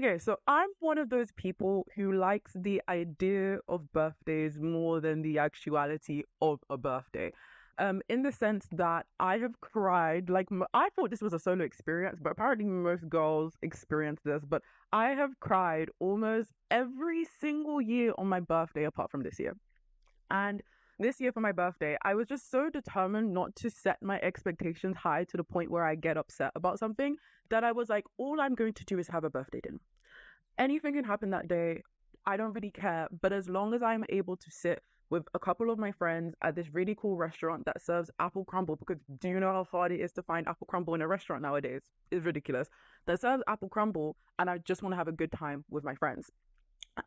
Okay, so I'm one of those people who likes the idea of birthdays more than the actuality of a birthday. In the sense that I have cried, like I thought this was a solo experience, but apparently most girls experience this. But I have cried almost every single year on my birthday, apart from this year. And this year for my birthday, I was just so determined not to set my expectations high to the point where I get upset about something that I was like, all I'm going to do is have a birthday dinner. Anything can happen that day. I don't really care. But as long as I'm able to sit with a couple of my friends at this really cool restaurant that serves apple crumble, because do you know how hard it is to find apple crumble in a restaurant nowadays? It's ridiculous. That serves apple crumble, and I just want to have a good time with my friends.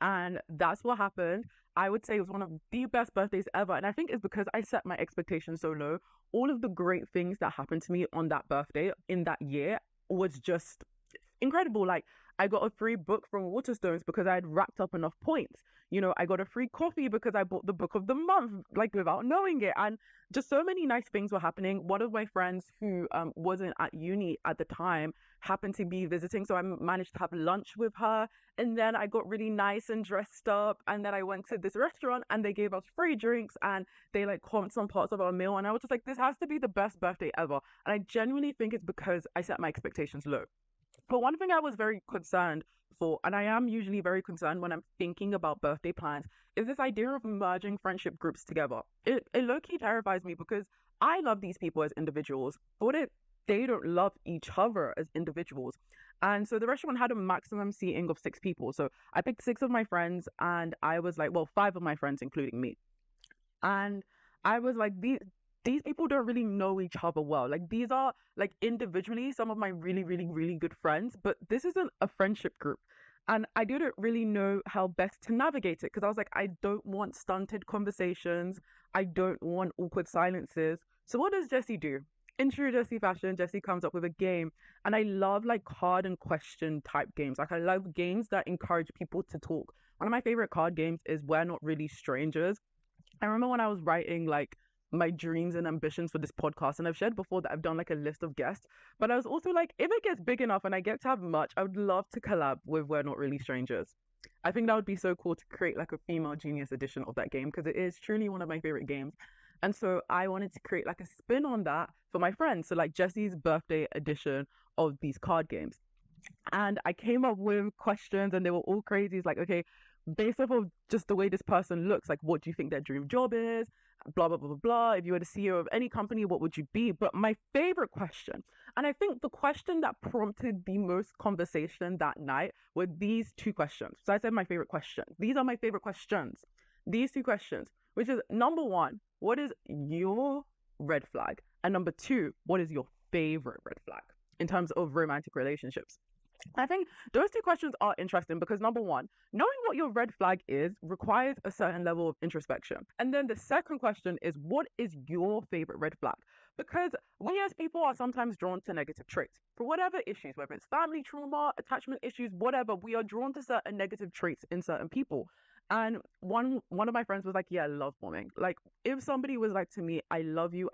And that's what happened. I would say it was one of the best birthdays ever. And I think it's because I set my expectations so low. All of the great things that happened to me on that birthday in that year was just incredible. Like, I got a free book from Waterstones because I had racked up enough points. I got a free coffee because I bought the book of the month, like without knowing it. And just so many nice things were happening. One of my friends who wasn't at uni at the time happened to be visiting. So I managed to have lunch with her. And then I got really nice and dressed up. And then I went to this restaurant and they gave us free drinks and they like comped some parts of our meal. And I was just like, this has to be the best birthday ever. And I genuinely think it's because I set my expectations low. But one thing I was very concerned for, and I am usually very concerned when I'm thinking about birthday plans, is this idea of merging friendship groups together. It low-key terrifies me because I love these people as individuals, but they don't love each other as individuals. And so the restaurant had a maximum seating of 6 people. So I picked 6 of my friends, and I was like, well, 5 of my friends, including me. And I was like, these people don't really know each other well. Like, these are like individually some of my really, really, really good friends, but this isn't a friendship group. And I didn't really know how best to navigate it because I was like, I don't want stunted conversations. I don't want awkward silences. So what does Jesse do? In true Jesse fashion, Jesse comes up with a game. And I love like card and question type games. Like, I love games that encourage people to talk. One of my favorite card games is We're Not Really Strangers. I remember when I was writing like my dreams and ambitions for this podcast, and I've shared before that I've done like a list of guests, but I was also like, if it gets big enough and I get to have much, I would love to collab with We're Not Really Strangers. I think that would be so cool to create like a female genius edition of that game because it is truly one of my favorite games. And so I wanted to create like a spin on that for my friends. So like Jesse's birthday edition of these card games. And I came up with questions and they were all crazy. It's like, okay, based off of just the way this person looks, like, what do you think their dream job is? Blah, blah, blah, blah, blah. If you were the CEO of any company, what would you be? But my favorite question, and I think the question that prompted the most conversation that night were these 2 questions. So I said my favorite question. These are my favorite questions. These 2 questions, which is number one, what is your red flag? And number two, what is your favorite red flag in terms of romantic relationships? I think those 2 questions are interesting because number one, knowing what your red flag is requires a certain level of introspection. And then the second question is, what is your favorite red flag? Because we as people are sometimes drawn to negative traits for whatever issues, whether it's family trauma, attachment issues, whatever, we are drawn to certain negative traits in certain people. And one of my friends was like, yeah, love bombing. Like, if somebody was like to me, I love you,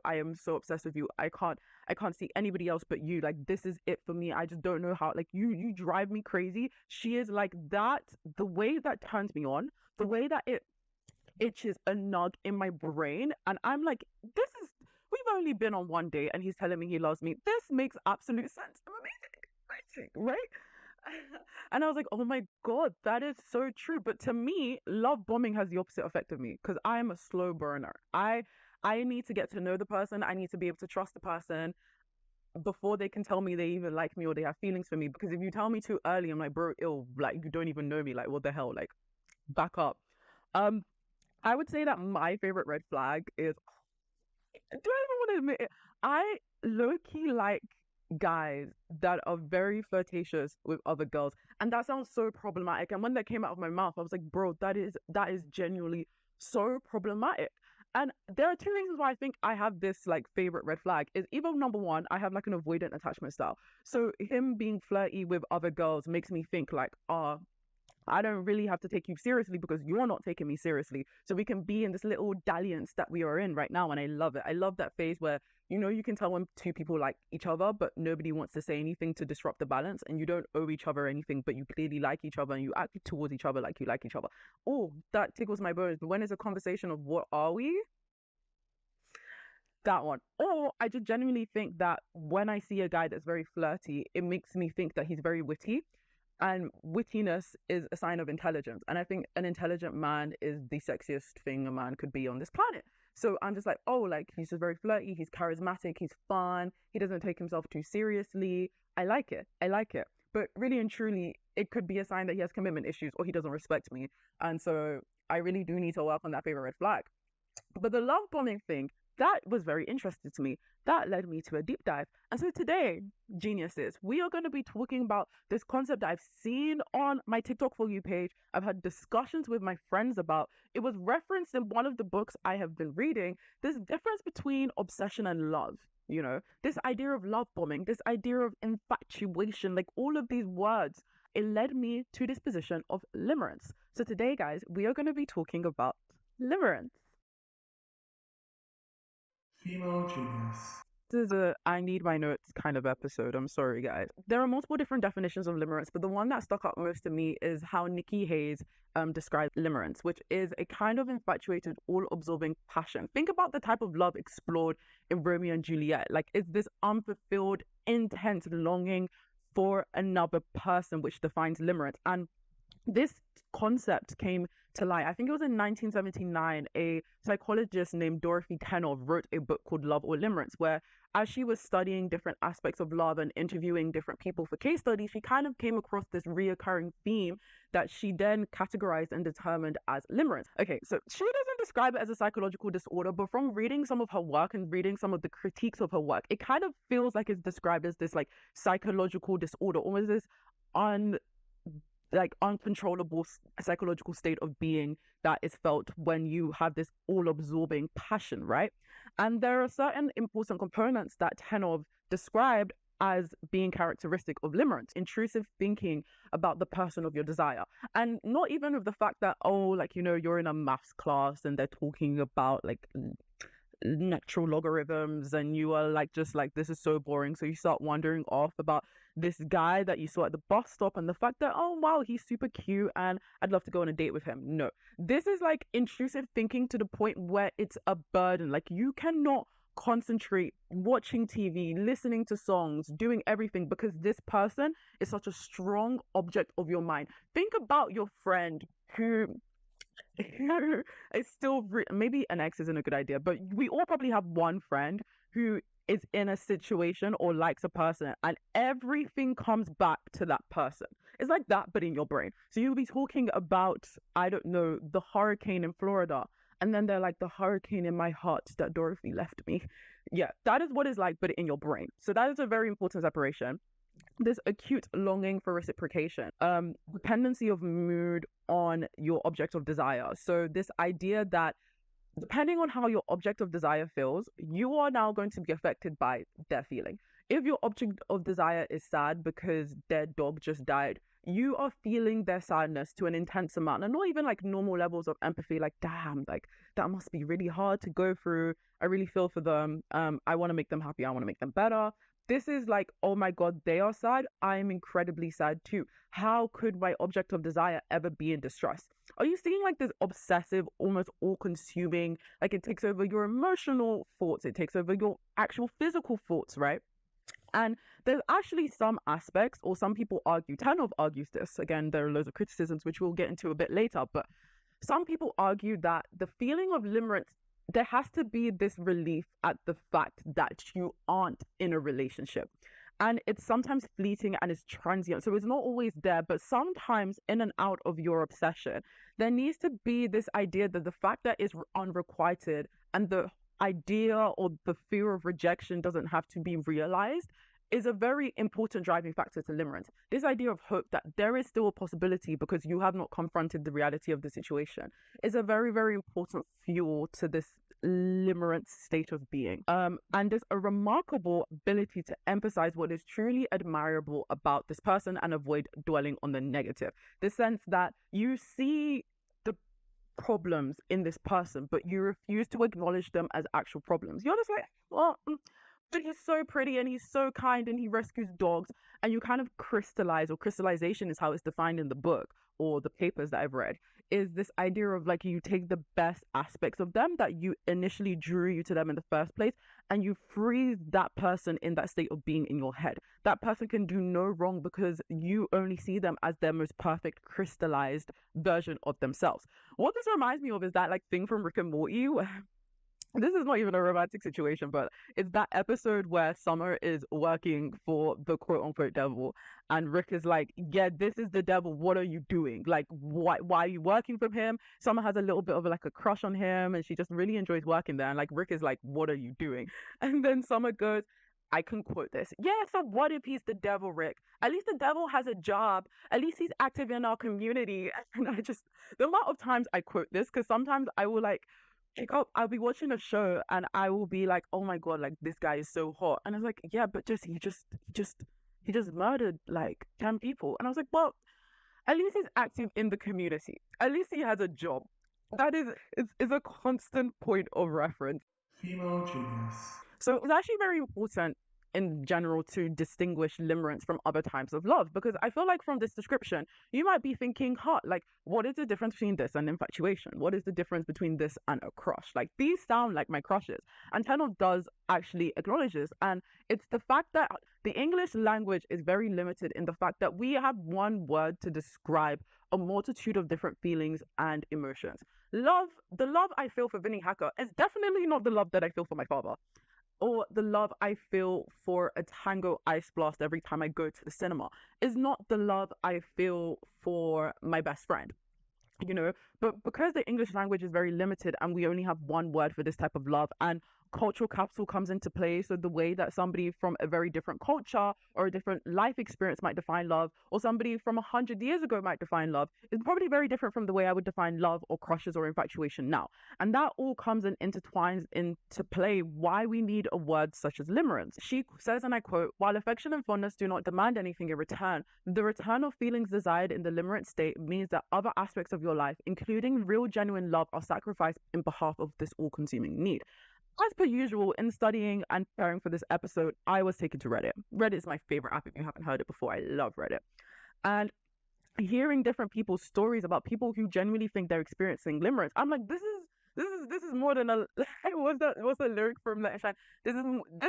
I am so obsessed with you, I can't see anybody else but you. Like, this is it for me. I just don't know how. Like, you drive me crazy. She is like that. The way that turns me on, the way that it itches a nug in my brain, and I'm like, this is. We've only been on one date, and he's telling me he loves me. This makes absolute sense. I'm amazing, right? And I was like, oh my God, that is so true. But to me, love bombing has the opposite effect of me because I am a slow burner. I need to get to know the person. I need to be able to trust the person before they can tell me they even like me or they have feelings for me. Because if you tell me too early, I'm like, bro, ill, like you don't even know me. Like, what the hell? Like, back up. Um, I would say that my favorite red flag is, do I even want to admit it? I low key like guys that are very flirtatious with other girls, and that sounds so problematic. And when that came out of my mouth, I was like, bro, that is genuinely so problematic. And there are 2 reasons why I think I have this like favorite red flag. Is either number one, I have like an avoidant attachment style. So him being flirty with other girls makes me think like, I don't really have to take you seriously because you're not taking me seriously. So we can be in this little dalliance that we are in right now. And I love it. I love that phase where, you can tell when two people like each other, but nobody wants to say anything to disrupt the balance. And you don't owe each other anything, but you clearly like each other and you act towards each other like you like each other. Oh, that tickles my bones. But when it's a conversation of what are we? That one. Or I just genuinely think that when I see a guy that's very flirty, it makes me think that he's very witty. And wittiness is a sign of intelligence. And I think an intelligent man is the sexiest thing a man could be on this planet. So I'm just like, oh, like he's just very flirty, he's charismatic, he's fun, he doesn't take himself too seriously. I like it. I like it. But really and truly, it could be a sign that he has commitment issues or he doesn't respect me. And so I really do need to work on that favorite red flag. But the love bombing thing, that was very interesting to me. That led me to a deep dive. And so today, geniuses, we are going to be talking about this concept I've seen on my TikTok For You page. I've had discussions with my friends about. It was referenced in one of the books I have been reading. This difference between obsession and love. This idea of love bombing, this idea of infatuation, like all of these words, it led me to this position of limerence. So today, guys, we are going to be talking about limerence. Female genius. This is a I need my notes kind of episode. I'm sorry, guys. There are multiple different definitions of limerence, but the one that stuck out most to me is how Nikki Hayes describes limerence, which is a kind of infatuated, all-absorbing passion. Think about the type of love explored in Romeo and Juliet. Like, it's this unfulfilled, intense longing for another person, which defines limerence. And this concept came to light. I think it was in 1979. A psychologist named Dorothy Tennov wrote a book called Love or Limerence, where as she was studying different aspects of love and interviewing different people for case studies, she kind of came across this reoccurring theme that she then categorized and determined as limerence. Okay, so she doesn't describe it as a psychological disorder, but from reading some of her work and reading some of the critiques of her work, it kind of feels like it's described as this like psychological disorder, almost this uncontrollable psychological state of being that is felt when you have this all-absorbing passion, right? And there are certain important components that Tennov described as being characteristic of limerence: intrusive thinking about the person of your desire. And not even of the fact that, you're in a maths class and they're talking about natural logarithms and you are this is so boring, so you start wandering off about this guy that you saw at the bus stop and the fact that, oh wow, he's super cute and I'd love to go on a date with him. No, this is intrusive thinking to the point where it's a burden. You cannot concentrate watching TV, listening to songs, doing everything because this person is such a strong object of your mind. Think about your friend who it's still maybe an ex isn't a good idea, but we all probably have one friend who is in a situation or likes a person and everything comes back to that person. It's like that, but in your brain. So you'll be talking about, I don't know, the hurricane in Florida, and then they're like, the hurricane in my heart that Dorothy left me. Yeah, that is what it's like, but in your brain. So that is a very important separation. This acute longing for reciprocation, dependency of mood on your object of desire. So this idea that depending on how your object of desire feels, you are now going to be affected by their feeling. If your object of desire is sad because their dog just died, you are feeling their sadness to an intense amount, and not even normal levels of empathy. Damn, that must be really hard to go through. I really feel for them. I want to make them happy. I want to make them better. This is oh my God, they are sad. I am incredibly sad too. How could my object of desire ever be in distress? Are you seeing this obsessive, almost all-consuming, it takes over your emotional thoughts, it takes over your actual physical thoughts, right? And there's actually some aspects, or some people argue, Tennov argues this, again, there are loads of criticisms, which we'll get into a bit later, but some people argue that the feeling of limerence, there has to be this relief at the fact that you aren't in a relationship. And it's sometimes fleeting and it's transient. So it's not always there, but sometimes in and out of your obsession, there needs to be this idea that the fact that it's unrequited and the idea or the fear of rejection doesn't have to be realized is a very important driving factor to limerence. This idea of hope that there is still a possibility because you have not confronted the reality of the situation is a very, very important fuel to this limerence state of being. And there's a remarkable ability to emphasize what is truly admirable about this person and avoid dwelling on the negative. The sense that you see the problems in this person, but you refuse to acknowledge them as actual problems. You're just like, well, but he's so pretty and he's so kind and he rescues dogs. And you kind of crystallize, or crystallization is how it's defined in the book or the papers that I've read, is this idea of like you take the best aspects of them that you initially drew you to them in the first place, and you freeze that person in that state of being in your head. That person can do no wrong because you only see them as their most perfect crystallized version of themselves. What this reminds me of is that like thing from Rick and Morty where this is not even a romantic situation, but it's that episode where Summer is working for the quote unquote devil, and Rick is like, yeah, this is the devil. What are you doing? Like, why are you working for him? Summer has a little bit of like a crush on him, and she just really enjoys working there. And like, Rick is like, what are you doing? And then Summer goes, I can quote this. Yeah, so what if he's the devil, Rick? At least the devil has a job. At least he's active in our community. And the amount of times I quote this, because sometimes I will like, I'll be watching a show and I will be like, oh my God, like this guy is so hot. And I was like, yeah, but he just murdered like 10 people. And I was like, well, at least he's active in the community. At least he has a job. That is a constant point of reference. Female genius. So it's actually very important in general to distinguish limerence from other types of love, because I feel like from this description you might be thinking, like, what is the difference between this and infatuation? What is the difference between this and a crush? Like, these sound like my crushes, and Tennov does actually acknowledge this. And it's the fact that the English language is very limited in the fact that we have one word to describe a multitude of different feelings and emotions. The love I feel for Vinnie Hacker is definitely not the love that I feel for my father, or the love I feel for a Tango Ice Blast every time I go to the cinema is not the love I feel for my best friend, but because the English language is very limited and we only have one word for this type of love, and cultural capital comes into play. So the way that somebody from a very different culture or a different life experience might define love, or somebody from 100 years ago might define love, is probably very different from the way I would define love or crushes or infatuation now. And that all comes and intertwines into play why we need a word such as limerence. She says, and I quote, while affection and fondness do not demand anything in return, the return of feelings desired in the limerence state means that other aspects of your life, including real genuine love, are sacrificed in behalf of this all-consuming need. As per usual, in studying and preparing for this episode, I was taken to Reddit. Reddit is my favorite app if you haven't heard it before. I love Reddit. And hearing different people's stories about people who genuinely think they're experiencing limerence, I'm like, this is more than a what's the lyric from Let It Shine? This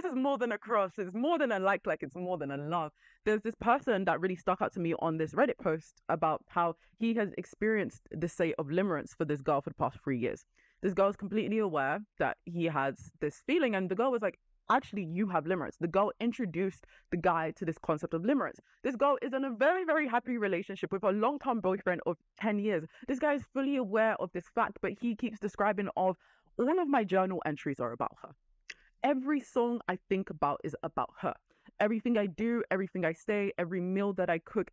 is more than a crush. It's more than a like it's more than a love. There's this person that really stuck out to me on this Reddit post about how he has experienced the state of limerence for this girl for the past 3 years. This girl is completely aware that he has this feeling, and the girl was like, actually, you have limerence. The girl introduced the guy to this concept of limerence. This girl is in a very, very happy relationship with a long-term boyfriend of 10 years. This guy is fully aware of this fact, but he keeps describing all of my journal entries are about her. Every song I think about is about her. Everything I do, everything I say, every meal that I cook,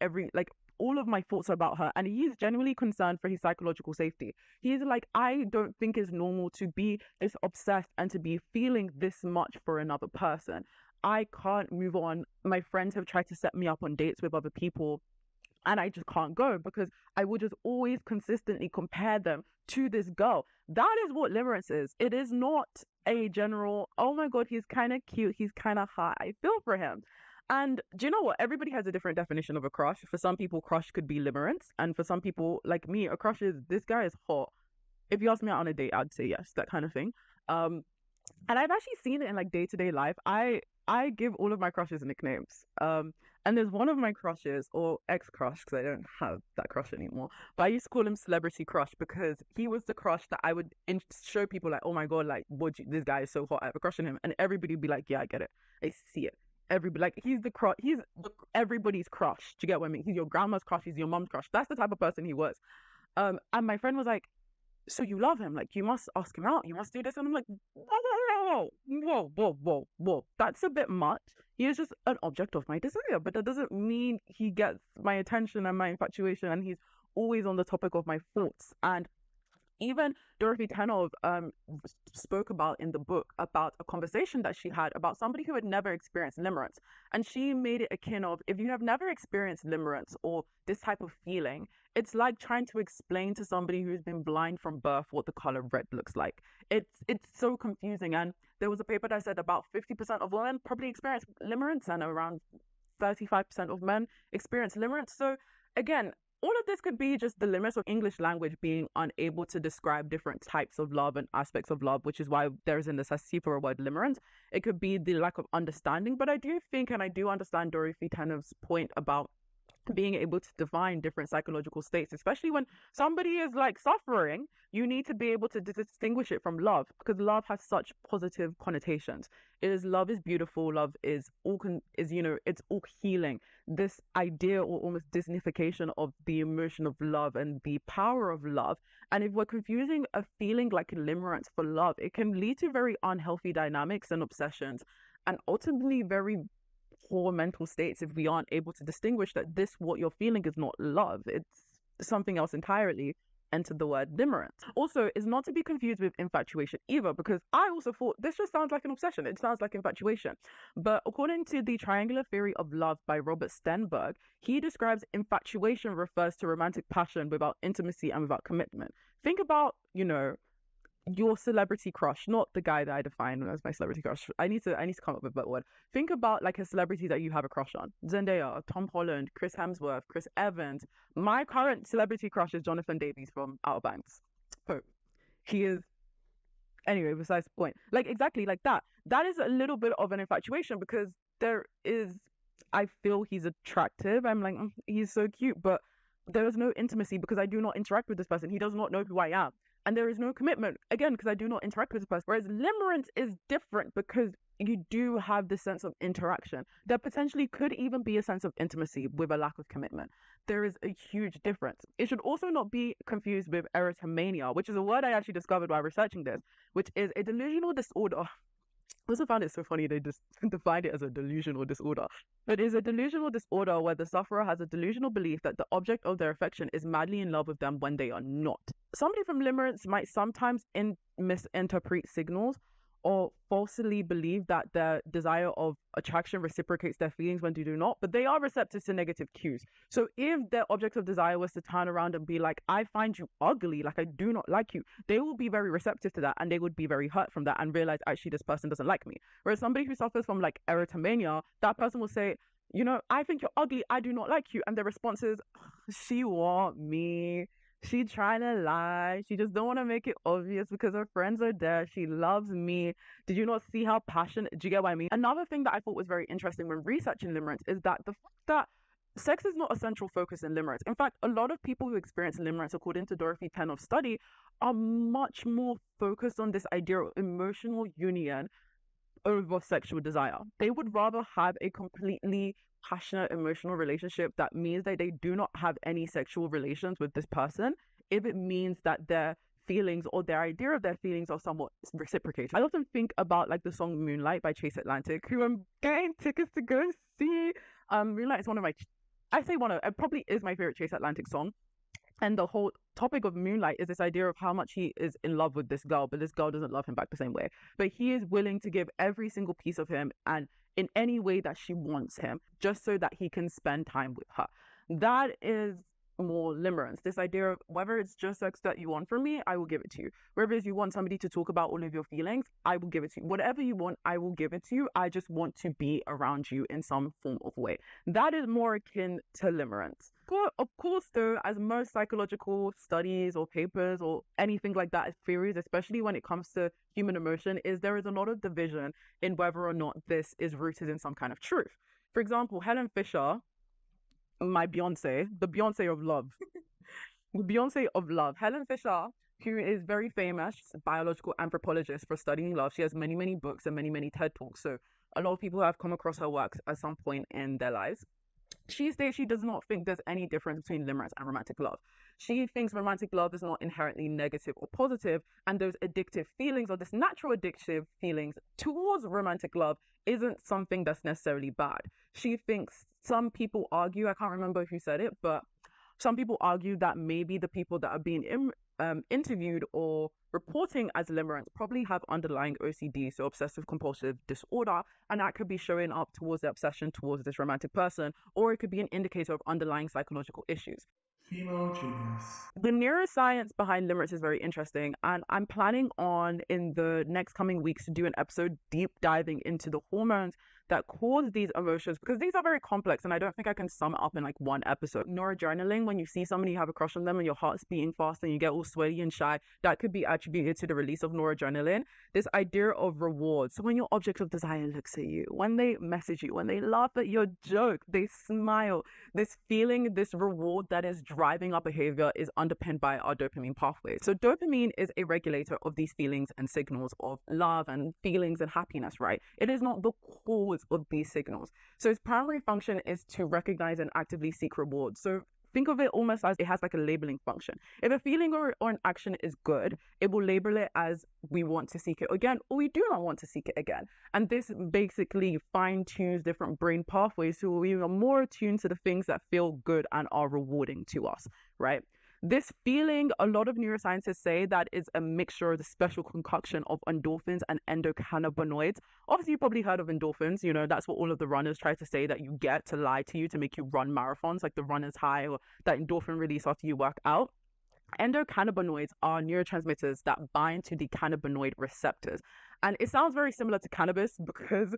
all of my thoughts are about her. And he's genuinely concerned for his psychological safety. He's like, I don't think it's normal to be this obsessed and to be feeling this much for another person. I can't move on. My friends have tried to set me up on dates with other people, and I just can't go because I would just always consistently compare them to this girl. That is what limerence is. It is not a general, oh my God, he's kind of cute, he's kind of hot, I feel for him. And do you know what? Everybody has a different definition of a crush. For some people, crush could be limerence. And for some people, like me, a crush is, this guy is hot. If you ask me out on a date, I'd say yes, that kind of thing. And I've actually seen it in like day-to-day life. I give all of my crushes nicknames. And there's one of my crushes, or ex-crush, because I don't have that crush anymore. But I used to call him Celebrity Crush because he was the crush that I would show people like, oh my God, like, this guy is so hot, I have a crush on him. And everybody would be like, yeah, I get it. I see it. Everybody, like, he's everybody's crush. Do you get what I mean? He's your grandma's crush. He's your mom's crush. That's the type of person he was. And my friend was like, so you love him? Like, you must ask him out. You must do this. And I'm like, whoa. That's a bit much. He is just an object of my desire, but that doesn't mean he gets my attention and my infatuation, and he's always on the topic of my thoughts. And Even Dorothy Tennov spoke about in the book about a conversation that she had about somebody who had never experienced limerence. And she made it akin of, if you have never experienced limerence or this type of feeling, it's like trying to explain to somebody who's been blind from birth what the color red looks like. It's so confusing. And there was a paper that said about 50% of women probably experience limerence and around 35% of men experience limerence. So again, all of this could be just the limits of English language being unable to describe different types of love and aspects of love, which is why there's a necessity for a word limerence. It could be the lack of understanding, but I do think, and I do understand Dorothy Tennov's point about being able to define different psychological states, especially when somebody is like suffering. You need to be able to distinguish it from love, because love has such positive connotations. Love is beautiful, love is it's all healing. This idea or almost disnification of the emotion of love and the power of love, and if we're confusing a feeling like limerence for love, it can lead to very unhealthy dynamics and obsessions, and ultimately very poor mental states if we aren't able to distinguish that what you're feeling is not love, it's something else entirely. Enter the word limerence. Also, is not to be confused with infatuation either, because I also thought this just sounds like an obsession. It sounds like infatuation. But according to the triangular theory of love by Robert Stenberg, he describes infatuation refers to romantic passion without intimacy and without commitment. Think about, your celebrity crush, not the guy that I define as my celebrity crush. I need to come up with a better word. Think about like a celebrity that you have a crush on. Zendaya, Tom Holland, Chris Hemsworth, Chris Evans. My current celebrity crush is Jonathan Davies from Outer Banks. So he is, anyway, besides the point. Like exactly like that. That is a little bit of an infatuation, because I feel he's attractive. I'm like, he's so cute, but there is no intimacy because I do not interact with this person. He does not know who I am. And there is no commitment, again, because I do not interact with this person. Whereas limerence is different because you do have this sense of interaction. There potentially could even be a sense of intimacy with a lack of commitment. There is a huge difference. It should also not be confused with erotomania, which is a word I actually discovered while researching this, which is a delusional disorder. I also found it so funny they just defined it as a delusional disorder. It is a delusional disorder where the sufferer has a delusional belief that the object of their affection is madly in love with them when they are not. Somebody from limerence might sometimes misinterpret signals or falsely believe that their desire of attraction reciprocates their feelings when they do not, but they are receptive to negative cues. So if their object of desire was to turn around and be like, I find you ugly, like I do not like you, they will be very receptive to that, and they would be very hurt from that and realize actually this person doesn't like me. Whereas somebody who suffers from like erotomania, that person will say, I think you're ugly, I do not like you. And their response is, she want me. She trying to lie. She just don't want to make it obvious because her friends are there. She loves me. Did you not see how passionate? Do you get what I mean? Another thing that I thought was very interesting when researching limerence is that the fact that sex is not a central focus in limerence. In fact, a lot of people who experience limerence, according to Dorothy Tennov's study, are much more focused on this idea of emotional union over sexual desire. They would rather have a completely passionate emotional relationship that means that they do not have any sexual relations with this person if it means that their feelings or their idea of their feelings are somewhat reciprocated. I often think about like the song Moonlight by Chase Atlantic, who I'm getting tickets to go see. Moonlight is it probably is my favorite Chase Atlantic song. And the whole topic of Moonlight is this idea of how much he is in love with this girl, but this girl doesn't love him back the same way. But he is willing to give every single piece of him and in any way that she wants him, just so that he can spend time with her. That is more limerence. This idea of whether it's just sex that you want from me, I will give it to you. Whether it's you want somebody to talk about all of your feelings, I will give it to you. Whatever you want, I will give it to you. I just want to be around you in some form of way. That is more akin to limerence. But of course, though, as most psychological studies or papers or anything like that, theories, especially when it comes to human emotion, there is a lot of division in whether or not this is rooted in some kind of truth. For example, Helen Fisher, my Beyonce, the Beyonce of love. The Beyonce of love. Helen Fisher, who is very famous, biological anthropologist for studying love. She has many, many books and many, many TED Talks. So a lot of people have come across her works at some point in their lives. She states she does not think there's any difference between limerence and romantic love. She thinks romantic love is not inherently negative or positive, and those addictive feelings or this natural addictive feelings towards romantic love isn't something that's necessarily bad. She thinks some people argue, I can't remember who said it, but Some people argue that maybe the people that are being interviewed or reporting as limerence probably have underlying OCD, so obsessive compulsive disorder, and that could be showing up towards the obsession towards this romantic person, or it could be an indicator of underlying psychological issues. Female genius. The neuroscience behind limerence is very interesting, and I'm planning on in the next coming weeks to do an episode deep diving into the hormones that cause these emotions, because these are very complex and I don't think I can sum it up in like one episode. Noradrenaline, when you see somebody, you have a crush on them and your heart's beating fast and you get all sweaty and shy, that could be attributed to the release of noradrenaline. This idea of reward. So when your object of desire looks at you, when they message you, when they laugh at your joke, they smile, this feeling, this reward that is driving our behavior is underpinned by our dopamine pathways. So dopamine is a regulator of these feelings and signals of love and feelings and happiness, right? It is not the cause of these signals. So its primary function is to recognize and actively seek reward. So think of it almost as it has like a labeling function. If a feeling or an action is good, it will label it as we want to seek it again, or we do not want to seek it again. And this basically fine-tunes different brain pathways so we are more attuned to the things that feel good and are rewarding to us, right? This feeling, a lot of neuroscientists say that is a mixture of the special concoction of endorphins and endocannabinoids. Obviously, you probably heard of endorphins. You know, that's what all of the runners try to say that you get to lie to you to make you run marathons, like the runner's high or that endorphin release after you work out. Endocannabinoids are neurotransmitters that bind to the cannabinoid receptors. And it sounds very similar to cannabis because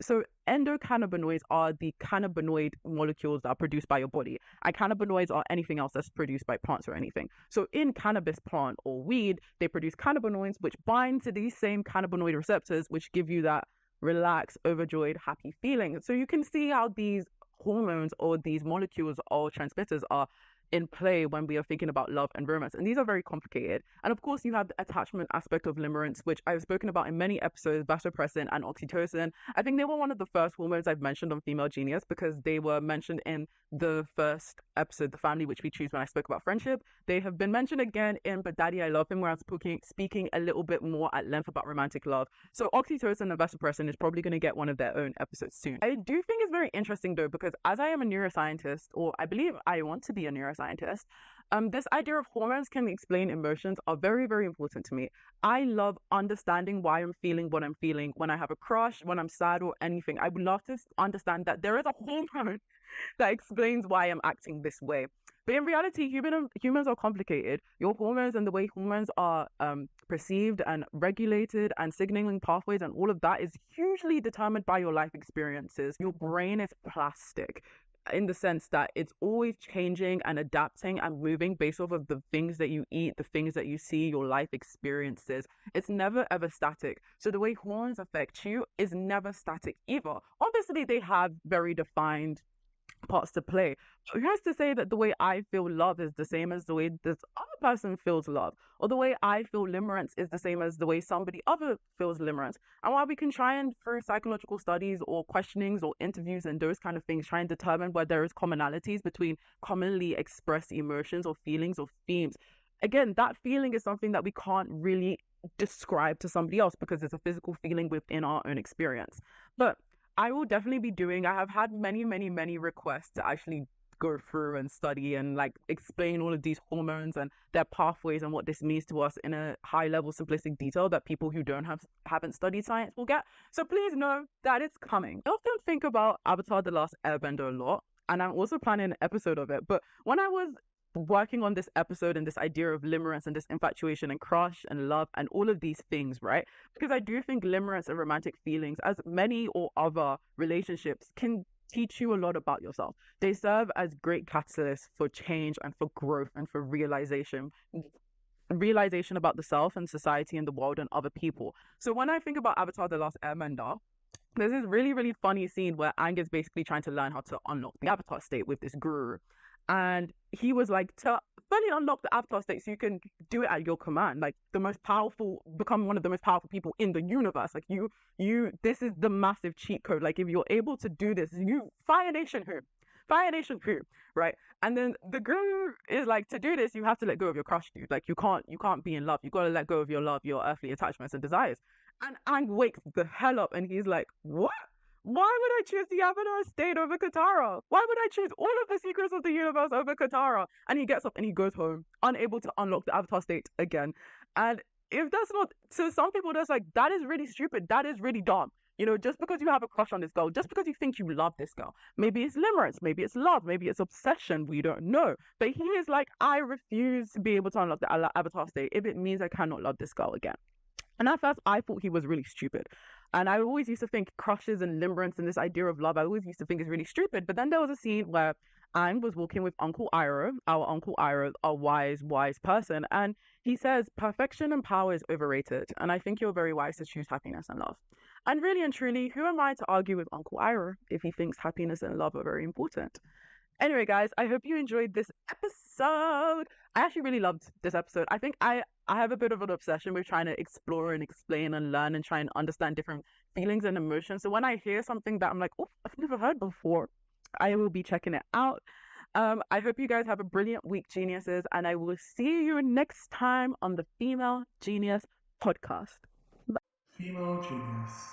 so endocannabinoids are the cannabinoid molecules that are produced by your body. And cannabinoids are anything else that's produced by plants or anything. So in cannabis plant or weed, they produce cannabinoids which bind to these same cannabinoid receptors, which give you that relaxed, overjoyed, happy feeling. So you can see how these hormones or these molecules or transmitters are in play when we are thinking about love and romance. And these are very complicated. And of course, you have the attachment aspect of limerence, which I've spoken about in many episodes, vasopressin and oxytocin. I think they were one of the first hormones I've mentioned on Female Genius because they were mentioned in the first episode, The Family Which We Choose, when I spoke about friendship. They have been mentioned again in But Daddy, I Love Him, where I'm speaking a little bit more at length about romantic love. So oxytocin and vasopressin is probably going to get one of their own episodes soon. I do think it's very interesting though, because as I am a neuroscientist, or I believe I want to be a neuroscientist, this idea of hormones can explain emotions are very, very important to me. I love understanding why I'm feeling what I'm feeling when I have a crush, when I'm sad or anything. I would love to understand that there is a hormone that explains why I'm acting this way. But in reality, humans are complicated. Your hormones and the way hormones are perceived and regulated and signaling pathways and all of that is hugely determined by your life experiences. Your brain is plastic in the sense that it's always changing and adapting and moving based off of the things that you eat, the things that you see, your life experiences. It's never ever static. So the way hormones affect you is never static either. Obviously, they have very defined parts to play. Who's to say that the way I feel love is the same as the way this other person feels love, or the way I feel limerence is the same as the way somebody other feels limerence? And while we can try and through psychological studies or questionings or interviews and those kind of things try and determine where there is commonalities between commonly expressed emotions or feelings or themes, again, that feeling is something that we can't really describe to somebody else because it's a physical feeling within our own experience. But I will definitely be doing, I have had many, many, many requests to actually go through and study and like explain all of these hormones and their pathways and what this means to us in a high level simplistic detail that people who haven't studied science will get. So please know that it's coming. I often think about Avatar: The Last Airbender a lot, and I'm also planning an episode of it. But when I was working on this episode and this idea of limerence and this infatuation and crush and love and all of these things, right? Because I do think limerence and romantic feelings, as many or other relationships, can teach you a lot about yourself. They serve as great catalysts for change and for growth and for realization about the self and society and the world and other people. So when I think about Avatar: The Last Airbender, there's this really, really funny scene where Aang is basically trying to learn how to unlock the avatar state with this guru. And he was like, to fully unlock the avatar state so you can do it at your command, like become one of the most powerful people in the universe. Like this is the massive cheat code. Like if you're able to do this, Fire Nation who, right? And then the guru is like, to do this, you have to let go of your crush, dude. Like you can't be in love. You got to let go of your love, your earthly attachments and desires. And Aang wakes the hell up and he's like, what? Why would I choose the Avatar state over Katara? Why would I choose all of the secrets of the universe over Katara? And he gets up and he goes home, unable to unlock the Avatar state again. And if that's not, so some people that's like, that is really stupid. That is really dumb. You know, just because you have a crush on this girl, just because you think you love this girl, maybe it's limerence, maybe it's love, maybe it's obsession, we don't know. But he is like, I refuse to be able to unlock the Avatar state if it means I cannot love this girl again. And at first, I thought he was really stupid. And I always used to think crushes and limerence and this idea of love, I always used to think is really stupid. But then there was a scene where Aang was walking with Uncle Iroh, our Uncle Iroh, a wise, wise person. And he says, perfection and power is overrated. And I think you're very wise to choose happiness and love. And really and truly, who am I to argue with Uncle Iroh if he thinks happiness and love are very important? Anyway, guys, I hope you enjoyed this episode. I actually really loved this episode. I think I have a bit of an obsession with trying to explore and explain and learn and try and understand different feelings and emotions. So when I hear something that I'm like, oh, I've never heard before, I will be checking it out. I hope you guys have a brilliant week, geniuses, and I will see you next time on the Female Genius podcast. Female Genius.